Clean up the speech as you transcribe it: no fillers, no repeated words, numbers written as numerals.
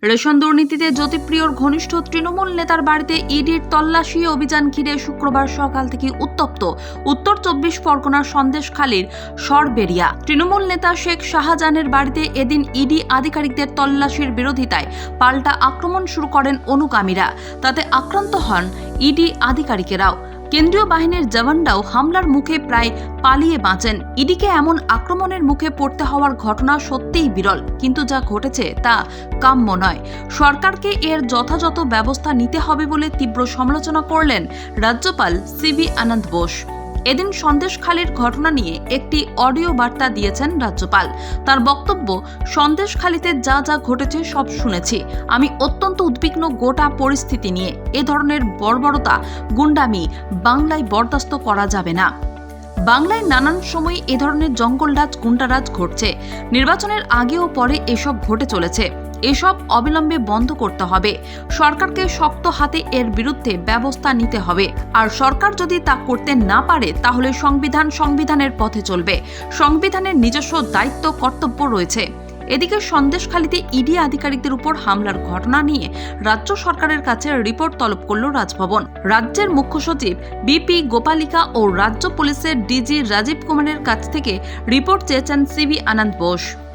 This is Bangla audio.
রেশন দুর্নীতিতে জ্যোতিপ্রিয়র ঘনিষ্ঠ তৃণমূল নেতার বাড়িতে ইডির তল্লাশি অভিযান ঘিরে শুক্রবার সকাল থেকে উত্তপ্ত উত্তর 24 পরগনার সন্দেশখালীর সরবেরিয়া। তৃণমূল নেতা শেখ শাহজাহানের বাড়িতে এদিন ইডি আধিকারিকদের তল্লাশির বিরোধিতায় পাল্টা আক্রমণ শুরু করেন অনুগামীরা। তাতে আক্রান্ত হন ইডি আধিকারিকেরাও। কেন্দ্রীয় বাহিনীর জওয়ানরাও হামলার মুখে প্রায় পালিয়ে বাঁচেন। ইডিকে এমন আক্রমণের মুখে পড়তে হওয়ার ঘটনা সত্যিই বিরল, কিন্তু যা ঘটেছে তা কাম্য নয়। সরকারকে এর যথাযথ ব্যবস্থা নিতে হবে বলে তীব্র সমালোচনা করলেন রাজ্যপাল সিবি আনন্দ বোস। এদিন সন্দেশখালীর ঘটনা নিয়ে একটি অডিও বার্তা দিয়েছেন রাজ্যপাল। তার বক্তব্য, সন্দেশখালীতে যা যা ঘটেছে সব শুনেছি। আমি অত্যন্ত উদ্বিগ্ন গোটা পরিস্থিতি নিয়ে। এ ধরনের বর্বরতা, গুন্ডামি বাংলায় বরদাস্ত করা যাবে না। বাংলায় নানান সময় এ ধরনের জঙ্গলরাজ, গুন্ডারাজ ঘটছে। নির্বাচনের আগে ও পরে এসব ঘটে চলেছে। এসব অবিলম্বে বন্ধ করতে হবে। সরকারকে শক্ত হাতে এর বিরুদ্ধে ব্যবস্থা নিতে হবে। আর সরকার যদি তা করতে না পারে তাহলে সংবিধানের পথে চলবে। সংবিধানের নিজস্ব দায়িত্ব, কর্তব্য রয়েছে। এদিকে সন্দেশখালীতে ইডি আধিকারিকদের উপর হামলার ঘটনা নিয়ে রাজ্য সরকারের কাছে রিপোর্ট তলব করল রাজভবন। রাজ্যের মুখ্য সচিব বিপি গোপালিকা ও রাজ্য পুলিশের ডিজি রাজীব কুমারের কাছ থেকে রিপোর্ট চেয়েছেন সিবি আনন্দ বোস।